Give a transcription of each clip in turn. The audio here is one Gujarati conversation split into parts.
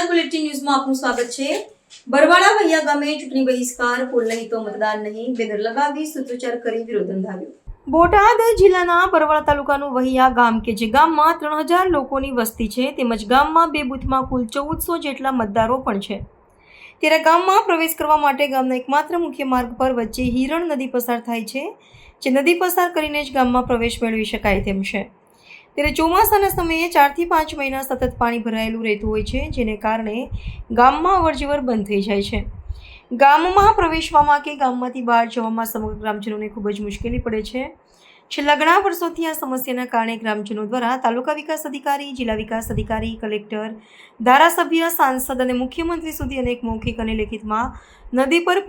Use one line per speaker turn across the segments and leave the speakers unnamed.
વૈયા બુલેટિન ન્યૂઝમાં આપનું સ્વાગત છે। બરવાળા વૈયા ગામે ચૂંટણી બહિષ્કાર, પોલ નહીં તો મતદાન નહીં, બેનર લગાવી સૂત્રોચ્ચાર કરી વિરોધ નોંધાવ્યો। બોટાદ જિલ્લાના બરવાળા તાલુકાનું વૈયા ગામ કે જે ગામમાં 3000 લોકોની વસ્તી છે તેમજ ગામમાં 2 બૂથમાં કુલ 1400 જેટલા મતદારો પણ છે, ત્યારે ગામમાં પ્રવેશ કરવા માટે ગામના એકમાત્ર મુખ્ય માર્ગ પર વચ્ચે હિરણ નદી પસાર થાય છે, જે નદી પસાર કરીને જ ગામમાં પ્રવેશ મેળવી શકાય તેમ છે। ત્યારે ચોમાસાના સમયે 4 થી 5 મહિના સતત પાણી ભરાયેલું રહેતું હોય છે, જેને કારણે ગામમાં અવરજવર બંધ થઈ જાય છે। ગામમાં પ્રવેશવામાં કે ગામમાંથી બહાર જવામાં સમગ્ર ગ્રામજનોને ખૂબ જ મુશ્કેલી પડે છે। છેલ્લા ઘણા વર્ષોથી આ સમસ્યાના કારણે ગ્રામજનો દ્વારા તાલુકા વિકાસ અધિકારી, જિલ્લા વિકાસ અધિકારી, કલેક્ટર, ધારાસભ્ય, સાંસદ અને મુખ્યમંત્રી સુધી અનેક મૌખિક અને લેખિતમાં નદી પર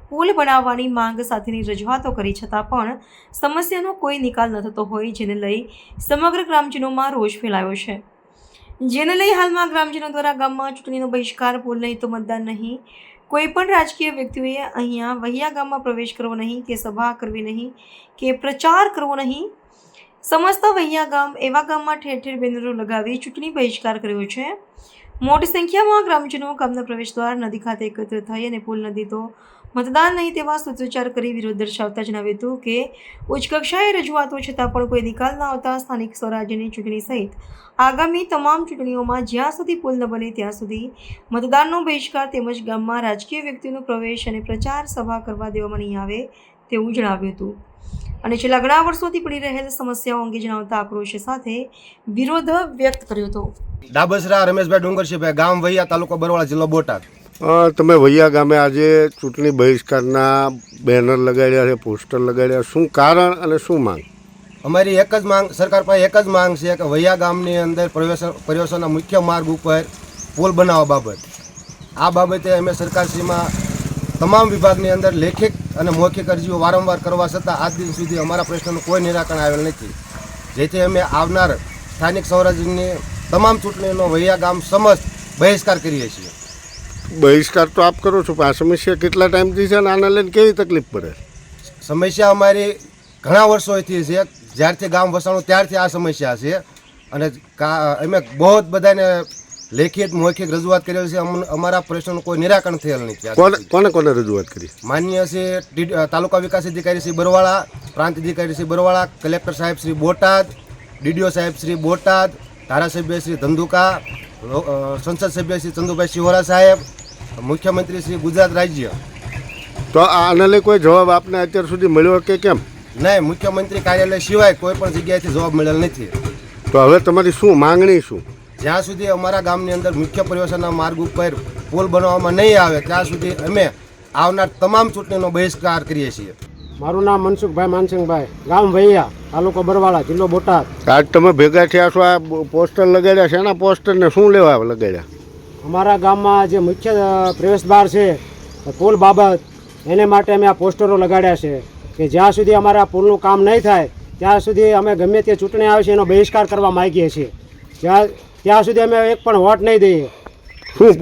પુલ બનાવવાની માંગ સાથેની રજૂઆતો કરી છતાં પણ સમસ્યાનો કોઈ નિકાલ ન થતો હોય, જેને લઈ સમગ્ર ગ્રામજનોમાં રોષ ફેલાયો છે। જેને લઈ હાલમાં ગ્રામજનો દ્વારા ગામમાં ચૂંટણીનો બહિષ્કાર, પોલ નહીં તો મતદાન નહીં, કોઈ પણ રાજકીય વ્યક્તિઓએ અહીંયા વૈયા ગામમાં પ્રવેશ કરવો નહીં, કે સભા કરવી નહીં, કે પ્રચાર કરવો નહીં। સમસ્ત વૈયા ગામ એવા ગામમાં ઠેર ઠેર બેનરો લગાવી ચૂંટણી બહિષ્કાર કર્યો છે। મોટી સંખ્યામાં ગ્રામજનો ગામના પ્રવેશદ્વાર નદી ખાતે એકત્ર થઈ અને પુલ નદી તો મતદાન નહીં તેવા સૂત્રોચ્ચાર કરી વિરોધ દર્શાવતા જણાવ્યું હતું કે ઉચ્ચ કક્ષાએ રજૂઆતો છતાં પણ કોઈ નિકાલ ન આવતા સ્થાનિક સ્વરાજ્યની ચૂંટણી સહિત આગામી તમામ ચૂંટણીઓમાં જ્યાં સુધી પુલ ન બને ત્યાં સુધી મતદાનનો બહિષ્કાર તેમજ ગામમાં રાજકીય વ્યક્તિઓનો પ્રવેશ અને પ્રચાર સભા કરવા દેવામાં નહીં આવે તેવું જણાવ્યું હતું અને છેલ્લા ઘણા વર્ષોથી પડી રહેલ સમસ્યાઓ અંગે જણાવતા આક્રોશ સાથે વિરોધ વ્યક્ત કર્યો હતો।
ડાબસરા રમેશભાઈ ડુંગરશીભાઈ, ગામ વૈયા, તાલુકો બરવાળા, જિલ્લો બોટાદ।
તમે વૈયા ગામે આજે ચૂંટણી બહિષ્કારના બેનર લગાડ્યા છે, પોસ્ટર લગાડ્યા, શું કારણ અને શું માંગ?
અમારી એક જ માંગ, સરકાર પાસે એક જ માંગ છે કે વૈયા ગામની અંદર પ્રવેશોના મુખ્ય માર્ગ ઉપર પુલ બનાવવા બાબત, આ બાબતે અમે સરકારશ્રીમાં તમામ વિભાગની અંદર લેખિત અને મૌખિક અરજીઓ વારંવાર કરવા છતાં આજ દિન સુધી અમારા પ્રશ્નનું કોઈ નિરાકરણ આવેલ નથી, જેથી અમે આવનાર સ્થાનિક સ્વરાજ્યની તમામ ચૂંટણીનો વૈયા ગામ સમસ્ત બહિષ્કાર કરીએ છીએ।
બહિષ્કાર તો આપ કરો છો, પણ આ સમસ્યા કેટલા ટાઈમથી છે અને આને લઈને કેવી તકલીફ પડે?
સમસ્યા અમારી ઘણા વર્ષોથી છે, જ્યારથી ગામ વસાણું ત્યારથી આ સમસ્યા છે અને અમે બહુ બધાને લેખિત મૌખિક રજૂઆત કરેલ છે, અમારા પ્રશ્નનું કોઈ નિરાકરણ થયેલ નથી।
કોને કોને રજૂઆત કરી?
માન્ય છે તાલુકા વિકાસ અધિકારી શ્રી બરવાળા, પ્રાંત અધિકારી શ્રી બરવાળા, કલેક્ટર સાહેબ શ્રી બોટાદ, ડીડીઓ સાહેબ શ્રી બોટાદ, ધારાસભ્ય શ્રી ધંધુકા, સંસદ સભ્ય શ્રી ચંદુભાઈ શિહોરા સાહેબ, મુખ્યમંત્રી શ્રી ગુજરાત રાજ્ય।
તો આને લઈ કોઈ જવાબ આપને અત્યાર સુધી મળ્યો કે કેમ?
નહીં, મુખ્યમંત્રી કાર્યાલય સિવાય કોઈ પણ જગ્યાએથી જવાબ મળેલ નથી।
તો હવે તમારી શું માંગણી શું?
જ્યાં સુધી અમારા ગામની અંદર મુખ્ય પ્રવેશના માર્ગ ઉપર પુલ બનાવવામાં નહીં આવે ત્યાં સુધી અમે આવનાર તમામ ચૂંટણીનો બહિષ્કાર કરીએ છીએ।
મારું નામ મનસુખભાઈ માનસિંહભાઈ, ગામ વૈયા, તાલુકો બરવાળા, જિલ્લો બોટાદ।
આજ તમે ભેગા થયા છો, આ પોસ્ટર લગાડ્યા છે, એના પોસ્ટરને શું લેવા લગાડ્યા?
અમારા ગામમાં જે મુખ્ય પ્રવેશદ્વાર છે પુલ બાબત, એને માટે અમે આ પોસ્ટરો લગાડ્યા છે કે જ્યાં સુધી અમારા પુલનું કામ નહીં થાય ત્યાં સુધી અમે ગમે તે ચૂંટણી આવે છે એનો બહિષ્કાર કરવા માગીએ છીએ। ત્યાં સુધી અમે એક પણ વોટ નહીં દઈએ।
શું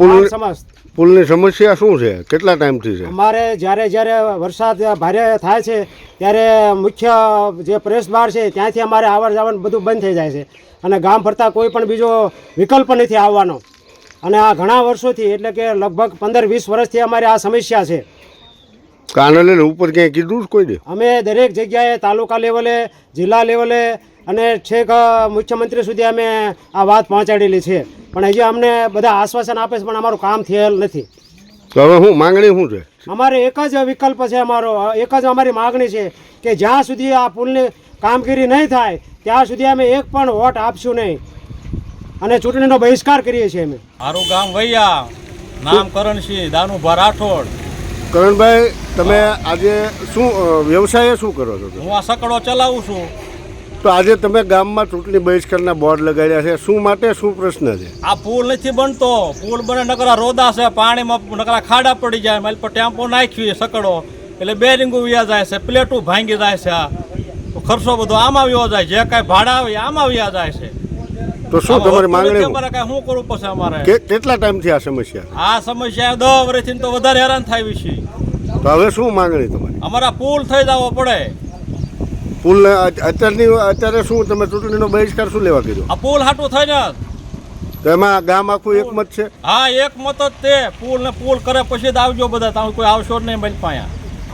પુલની સમસ્યા શું છે? કેટલા ટાઈમથી છે?
અમારે જ્યારે વરસાદ ભારે થાય છે ત્યારે મુખ્ય જે પ્રવેશદ્વાર છે ત્યાંથી અમારે આવર જવાનું બધું બંધ થઈ જાય છે અને ગામ ફરતા કોઈ પણ બીજો વિકલ્પ નથી આવવાનો અને આ ઘણા વર્ષોથી એટલે કે લગભગ 15-20 વર્ષથી અમારી આ સમસ્યા છે।
કાને લઈને ઉપર ક્યાંય કીધું કોઈ દે?
અમે દરેક જગ્યાએ તાલુકા લેવલે, જિલ્લા લેવલે અને છેક મુખ્યમંત્રી સુધી અમે આ વાત પહોંચાડેલી છે, પણ હજી અમને બધા આશ્વાસન આપે છે પણ અમારું કામ થયેલ નથી।
તો હવે શું માંગણી શું છે?
અમારે એક જ વિકલ્પ છે, અમારો એક જ અમારી માગણી છે કે જ્યાં સુધી આ પુલની કામગીરી નહીં થાય ત્યાં સુધી અમે એક પણ વોટ આપશું નહીં અને ચૂંટણીનો બહિષ્કાર કરીએ છીએ અમે।
મારું ગામ વૈયા, નામ કરણસિંહ દાનુભા રાઠોડ।
કરણભાઈ, તમે આજે શું વ્યવસાય શું કરો છો?
હું આ સકડો ચલાવું છું।
તો આજે તમે ગામમાં ચૂંટણી બહિષ્કારના બોર્ડ લગાડ્યા છે, શું માટે, શું પ્રશ્ન છે?
આ પુલ નથી બનતો, પુલ બને નકરા રોદા છે, પાણીમાં નકરા ખાડા પડી જાય, મારી પર ટેમ્પો નાખ્યું સકડો એટલે બેરિંગો વ્યા જાય છે, પ્લેટો ભાંગી જાય છે, ખર્ચો બધો આમાં વ્યો જાય, જે કાંઈ ભાડા આવે આમાં વ્યા જાય છે।
તો શું તમારી માંગણી?
અમારે કાંઈ શું કરવું પડશે? અમારે
કેટલા ટાઈમથી આ સમસ્યા?
આ સમસ્યા 10 વર્ષથી તો વધારે હેરાન થાય છે।
તો હવે શું માંગણી તમારી?
અમારા પુલ થઈ જવો પડે।
પુલ અત્યારે શું તમે ચૂંટણીનો બહિષ્કાર શું લેવા કીધું?
આ પુલ હાટું થઈને
તો એમાં ગામ આખું એકમત છે.
હા એકમત જ તે પુલ ને પુલ કરે પછી જ આવજો બધા, તમે કોઈ આવશો જ નહીં મળી પાયા.